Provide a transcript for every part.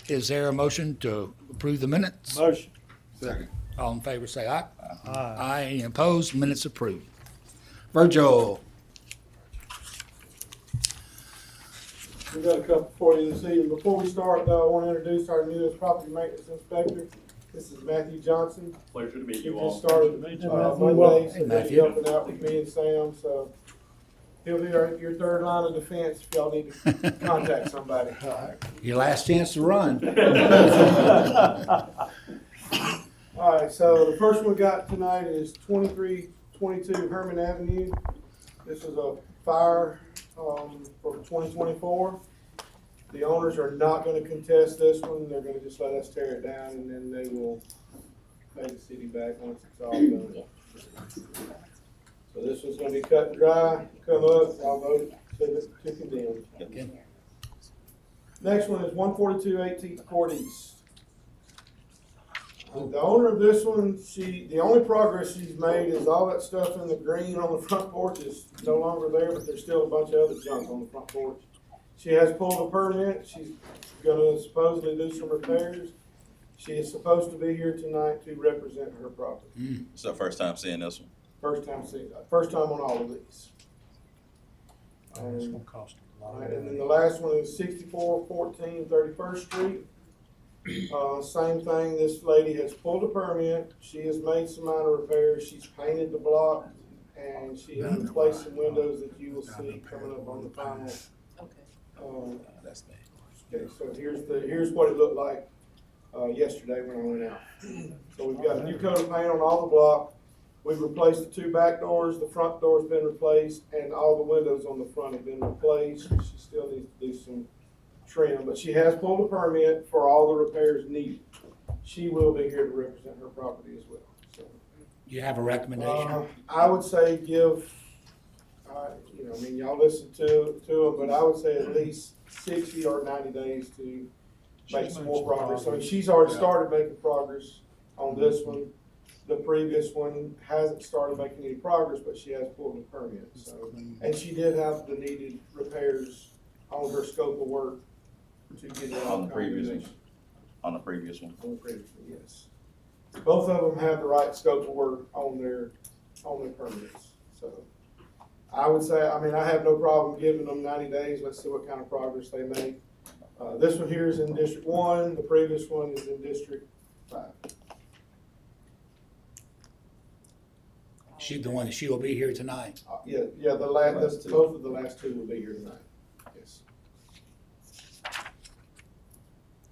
Is there a motion to approve the minutes? Motion. Second. All in favor, say aye. Aye. Aye. Any opposed? Minutes approved. Virgil, We got a couple for you this evening. Before we start, though, I want to introduce our newest property maintenance inspector. This is Matthew Johnson. Pleasure to meet He you just all. started Matthew. Monday, so he'll be Matthew. helping out with me and Sam, so he'll be your third line of defense if y'all need to contact somebody. your last chance to run. All right, so the first one we got tonight is 2322 Herman Avenue. This is a fire for 2024. The owners are not going to contest this one. They're going to just let us tear it down, and then they will pay the city back once it's all done. So this one's going to be cut and dry, come up, I'll vote to condemn. Okay. Next one is 142 18th Court East. The owner of this one, the only progress she's made is all that stuff in the green on the front porch is no longer there, but there's still a bunch of other junk on the front porch. She has pulled a permit. She's gonna supposedly do some repairs. She is supposed to be here tonight to represent her property. It's the first time seeing this one. First time on all of these. It's gonna cost a lot. All right, and then the last one is 6414 31st Street. Same thing, this lady has pulled a permit, she has made some minor repairs, she's painted the block, and she has replaced some windows that you will see coming up on the final. That's me. Okay, so here's what it looked like, yesterday when I went out. So we've got a new coat of paint on all the block, we've replaced the two back doors, the front door's been replaced, and all the windows on the front have been replaced. She still needs to do some trim, but she has pulled a permit for all the repairs needed. She will be here to represent her property as well. So, You have a recommendation? I would say give, I mean, y'all listen to them, but I would say at least 60 or 90 days to make some more progress. I mean, she's already started making progress on this one. The previous one hasn't started making any progress, but she has pulled a permit. So, and she did have the needed repairs on her scope of work to get it On the previous one. combination. On the previous one. On the previous one, yes. Both of them have the right scope of work on their permits. So I would say, I mean, I have no problem giving them 90 days. Let's see what kind of progress they make. This one here is in District 1. The previous one is in District 5. She, the one that she will be here tonight. Yeah, both of the last two will be here tonight. Yes.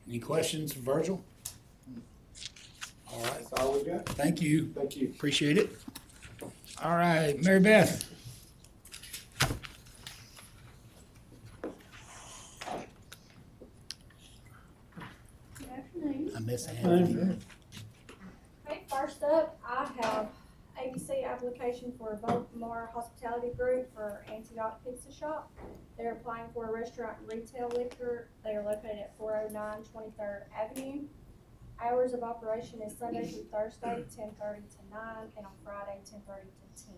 Any questions, for Virgil? All right, That's all we've got. thank you. Thank you. Appreciate it. All right, Mary Beth. Good afternoon. I miss Anthony. Okay, first up, I have ABC application for Baltimore Hospitality Group for Antioch Pizza Shop. They're applying for a restaurant and retail liquor. They are located at 409 23rd Avenue. Hours of operation is Sunday through Thursday, 10:30 to 9, and on Friday, 10:30 to 10.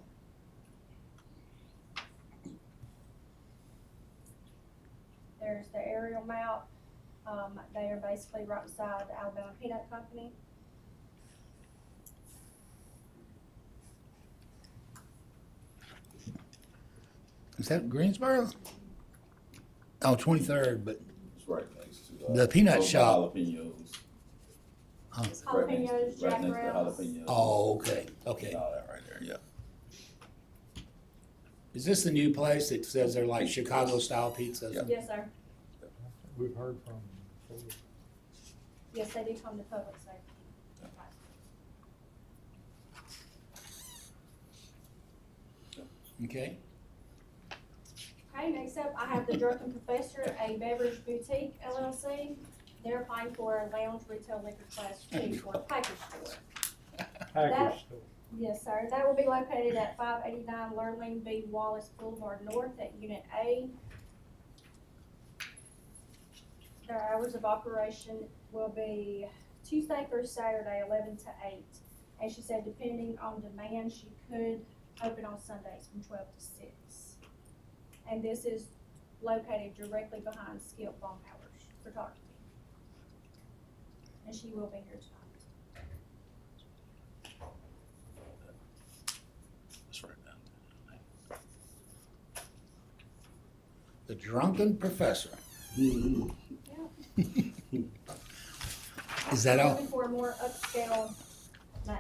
There's the aerial map. They are basically right beside the Alabama Peanut Company. Is that Greensboro? Oh, 23rd, but It's right next to. The peanut over shop. Jalapenos. It's Right next- jalapenos, Right next to jackrabbits. jalapenos. oh, okay, okay. And all that right there, yeah. Is this the new place that says they're like Chicago style pizzas? Yeah. Yes, sir. We've heard from them before. Yes, they do come to public safety. Okay, Okay, next up, I have the Drunken Professor, a beverage boutique LLC. They're applying for a lounge retail liquor class 2 for a package store. Package store. Yes, sir. That will be located at 589 Lurleen B. Wallace Boulevard North at Unit A. Their hours of operation will be Tuesday through Saturday, 11 to 8. And she said depending on demand, she could open on Sundays from 12 to 6. And this is located directly behind Skip Baumhauer's. photography. And she will be here tonight. Let's write it down. The drunken professor. Yeah. Is that all? Looking for a more upscale name.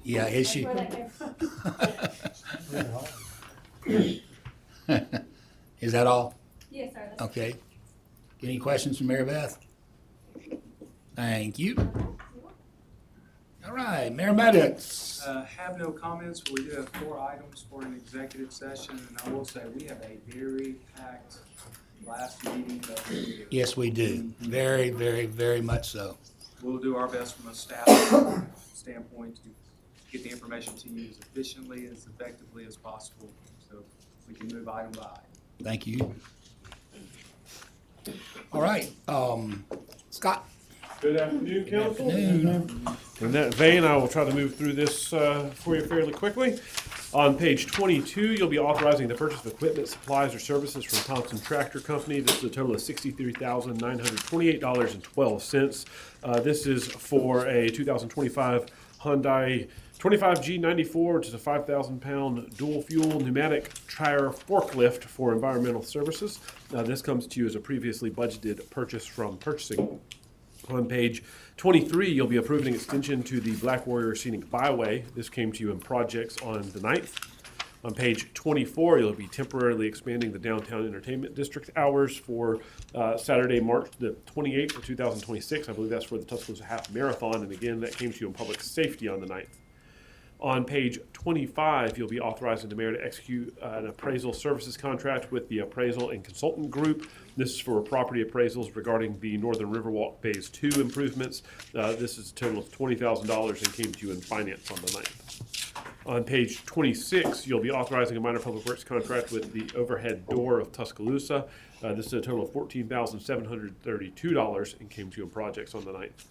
Yeah, is That's she? where that came from. Really hard. Is that all? Yes, sir. That's Okay. Any questions from Mary Beth? Thank you. All right, Mayor Maddox. Have no comments, but we do have 4 items for an executive session, and I will say, we have a very packed last meeting of the year. Yes, we do. Very, very, very much so. We'll do our best from a staff standpoint to get the information to you as efficiently, as effectively as possible, so we can move item by item. Thank you. All right, Scott. Good afternoon, council. Afternoon. In that vein, I will try to move through this for you fairly quickly. On page 22, you'll be authorizing the purchase of equipment, supplies, or services from Thompson Tractor Company. This is a total of $63,928.12. This is for a 2025 Hyundai 25G94, which is a 5,000-pound dual-fuel pneumatic tire forklift for environmental services. This comes to you as a previously budgeted purchase from purchasing. On page 23, you'll be approving an extension to the Black Warrior Scenic Byway. This came to you in projects on the 9th. On page 24, you'll be temporarily expanding the downtown entertainment district hours for Saturday, March the 28th of 2026. I believe that's for the Tuscaloosa Half Marathon, and again, that came to you in public safety on the 9th. On page 25, you'll be authorizing the mayor to execute an appraisal services contract with the Appraisal and Consultant Group. This is for property appraisals regarding the Northern Riverwalk Phase 2 improvements. This is a total of $20,000 and came to you in finance on the 9th. On page 26, you'll be authorizing a minor public works contract with the Overhead Door of Tuscaloosa. This is a total of $14,732 and came to you in projects on the 9th.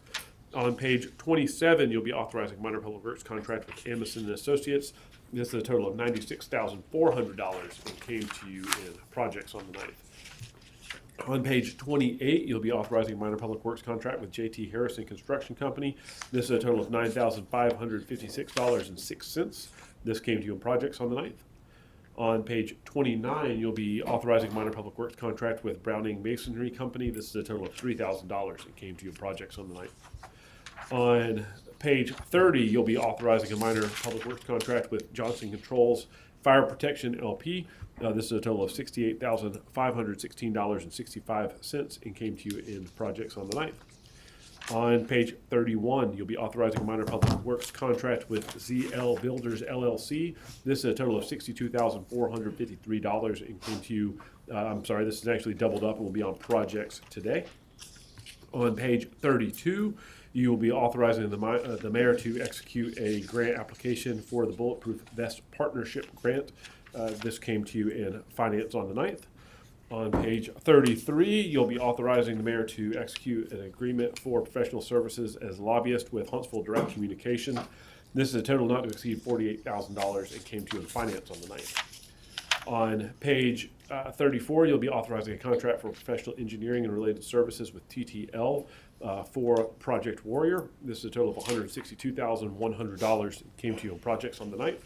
On page 27, you'll be authorizing minor public works contract with Amison and Associates. This is a total of $96,400 and came to you in projects on the 9th. On page 28, you'll be authorizing minor public works contract with J.T. Harrison Construction Company. This is a total of $9,556.06. This came to you in projects on the 9th. On page 29, you'll be authorizing minor public works contract with Browning Masonry Company. This is a total of $3,000. It came to you in projects on the 9th. On page 30, you'll be authorizing a minor public works contract with Johnson Controls Fire Protection LP. This is a total of $68,516.65 and came to you in projects on the 9th. On page 31, you'll be authorizing a minor public works contract with ZL Builders LLC. This is a total of $62,453 and came to you, this is actually doubled up and will be on projects today. On page 32, you will be authorizing the mayor to execute a grant application for the Bulletproof Vest Partnership Grant. This came to you in finance on the 9th. On page 33, you'll be authorizing the mayor to execute an agreement for professional services as lobbyist with Huntsville Direct Communication. This is a total not to exceed $48,000. It came to you in finance on the 9th. On page 34, you'll be authorizing a contract for professional engineering and related services with TTL for Project Warrior. This is a total of $162,100. It came to you in projects on the 9th.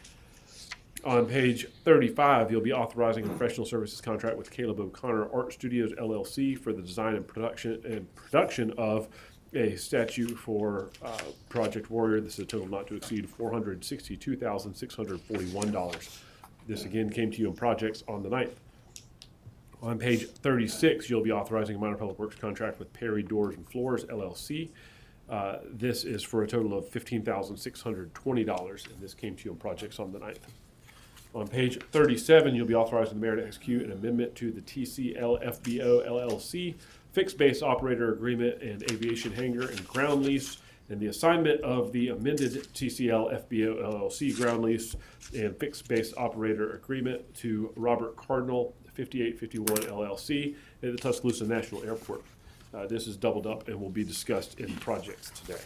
On page 35, you'll be authorizing a professional services contract with Caleb O'Connor Art Studios LLC for the design and production of a statue for Project Warrior. This is a total not to exceed $462,641. This again came to you in projects on the 9th. On page 36, you'll be authorizing a minor public works contract with Perry Doors and Floors LLC. This is for a total of $15,620, and this came to you in projects on the 9th. On page 37, you'll be authorizing the mayor to execute an amendment to the TCL FBO LLC fixed base operator agreement and aviation hangar and ground lease, and the assignment of the amended TCL FBO LLC ground lease and fixed base operator agreement to Robert Cardinal 5851 LLC at the Tuscaloosa National Airport. This is doubled up and will be discussed in projects today.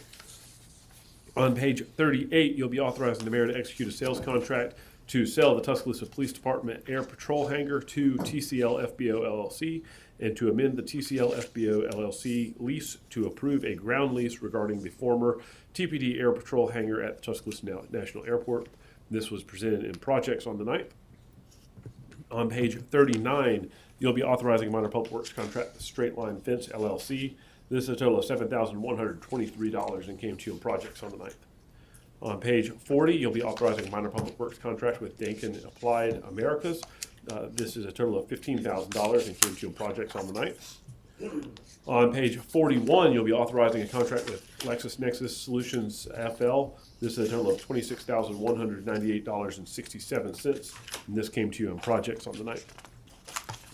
On page 38, you'll be authorizing the mayor to execute a sales contract to sell the Tuscaloosa Police Department Air Patrol Hangar to TCL FBO LLC and to amend the TCL FBO LLC lease to approve a ground lease regarding the former TPD Air Patrol hangar at Tuscaloosa National Airport. This was presented in projects on the 9th. On page 39, you'll be authorizing a minor public works contract with Straight Line Fence LLC. This is a total of $7,123 and came to you in projects on the 9th. On page 40, you'll be authorizing a minor public works contract with Dankin Applied Americas. This is a total of $15,000 and came to you in projects on the 9th. On page 41, you'll be authorizing a contract with LexisNexis Solutions FL. This is a total of $26,198.67, and this came to you in projects on the 9th.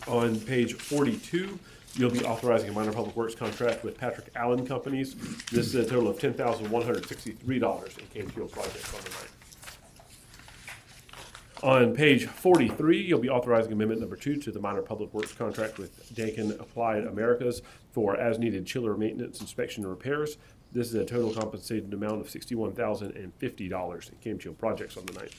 On page 42, you'll be authorizing a minor public works contract with Patrick Allen Companies. This is a total of $10,163 and came to you in projects on the 9th. On page 43, you'll be authorizing amendment number 2 to the minor public works contract with Dankin Applied Americas for as-needed chiller maintenance, inspection, and repairs. This is a total compensated amount of $61,050. It came to you in projects on the 9th.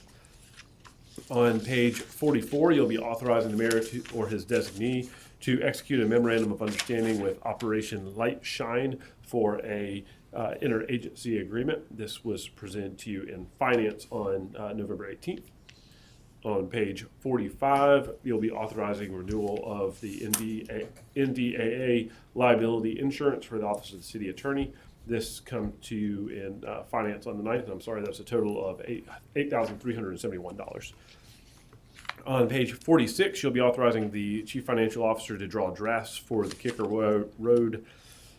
On page 44, you'll be authorizing the mayor or his designee to execute a memorandum of understanding with Operation Light Shine for a interagency agreement. This was presented to you in finance on November 18th. On page 45, you'll be authorizing renewal of the NDAA liability insurance for the Office of the City Attorney. This come to you in finance on the 9th. I'm sorry, that's a total of $8,371. On page 46, you'll be authorizing the Chief Financial Officer to draw drafts for the Kicker Road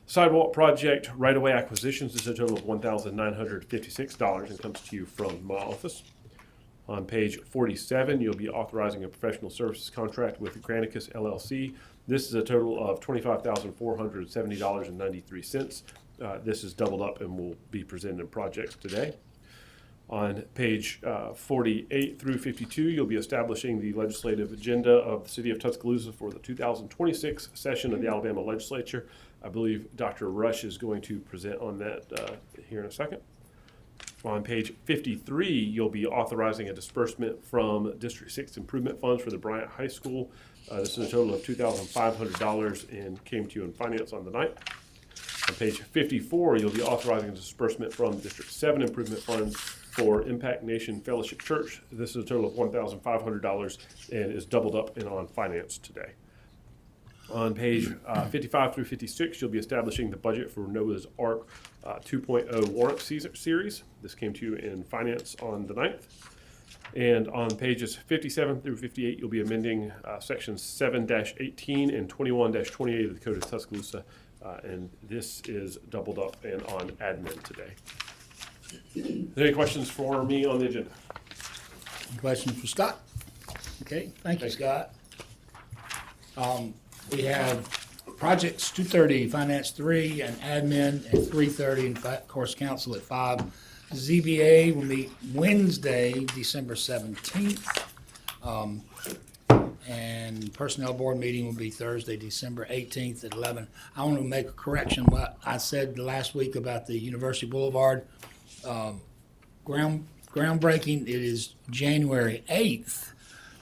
Sidewalk Project right-of-way acquisitions. This is a total of $1,956 and comes to you from my office. On page 47, you'll be authorizing a professional services contract with Granicus LLC. This is a total of $25,470.93. This is doubled up and will be presented in projects today. On page 48 through 52, you'll be establishing the legislative agenda of the City of Tuscaloosa for the 2026 session of the Alabama Legislature. I believe Dr. Rush is going to present on that here in a second. On page 53, you'll be authorizing a disbursement from District 6 improvement funds for the Bryant High School. This is a total of $2,500 and came to you in finance on the 9th. On page 54, you'll be authorizing a disbursement from District 7 improvement funds for Impact Nation Fellowship Church. This is a total of $1,500 and is doubled up and on finance today. On page 55 through 56, you'll be establishing the budget for Noah's Ark 2.0 warrant series. This came to you in finance on the 9th. And on pages 57 through 58, you'll be amending sections 7-18 and 21-28 of the Code of Tuscaloosa. And this is doubled up and on admin today. Any questions for me on the agenda? Any questions for Scott? Okay, thank you, Scott. We have projects 2:30, finance 3, and admin at 3:30, and of course, council at 5. ZBA will meet Wednesday, December 17th. And personnel board meeting will be Thursday, December 18th at 11. I want to make a correction. What I said last week about the University Boulevard groundbreaking, it is January 8th,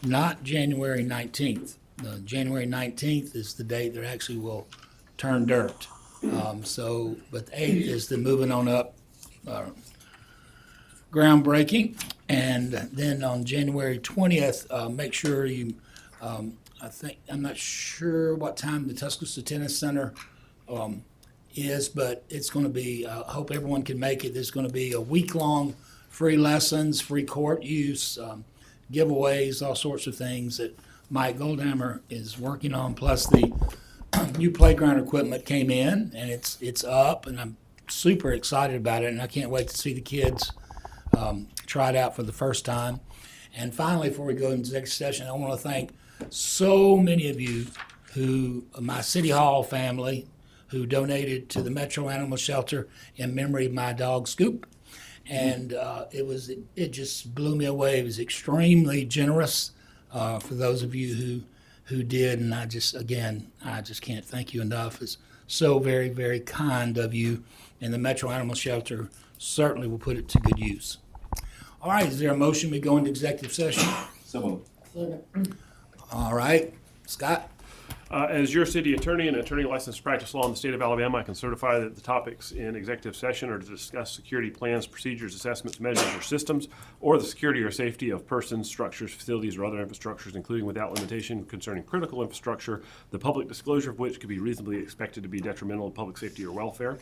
not January 19th. January 19th is the date that actually will turn dirt. But the 8th is the moving on up groundbreaking. And then on January 20th, make sure you, I'm not sure what time the Tuscaloosa Tennis Center is, but it's going to be, I hope everyone can make it. There's going to be a week-long free lessons, free court use, giveaways, all sorts of things that Mike Goldhammer is working on, plus the new playground equipment came in, and it's up, and I'm super excited about it, and I can't wait to see the kids try it out for the first time. And finally, before we go into the next session, I want to thank so many of you who, my City Hall family, who donated to the Metro Animal Shelter in memory of my dog Scoop. And it just blew me away. It was extremely generous for those of you who did. And I just can't thank you enough. It's so very, very kind of you. And the Metro Animal Shelter certainly will put it to good use. All right, is there a motion we go into executive session? So moved. All right, Scott? As your city attorney and attorney licensed to practice law in the state of Alabama, I can certify that the topics in executive session are to discuss security plans, procedures, assessments, measures, or systems, or the security or safety of persons, structures, facilities, or other infrastructures, including without limitation concerning critical infrastructure, the public disclosure of which could be reasonably expected to be detrimental to public safety or welfare,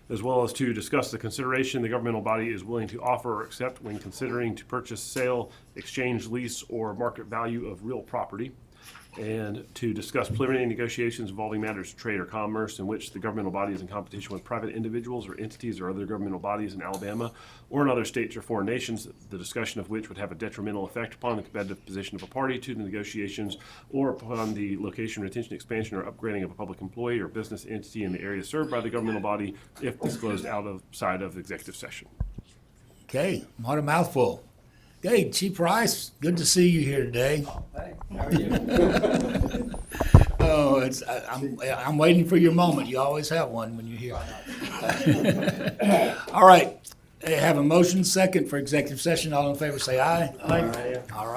as well as to discuss the consideration the governmental body is willing to offer or accept when considering to purchase, sale, exchange, lease, or market value of real property, and to discuss preliminary negotiations involving matters of trade or commerce in which the governmental body is in competition with private individuals or entities or other governmental bodies in Alabama or in other states or foreign nations, the discussion of which would have a detrimental effect upon the competitive position of a party to the negotiations or upon the location, retention, expansion, or upgrading of a public employee or business entity in the area served by the governmental body if disclosed outside of executive session. Okay, what a mouthful. Okay, Chief Rice, good to see you here today. Hey, how are you? Oh, I'm waiting for your moment. You always have one when you're here. All right, I have a motion second for executive session. All in favor say aye. Aye. All right.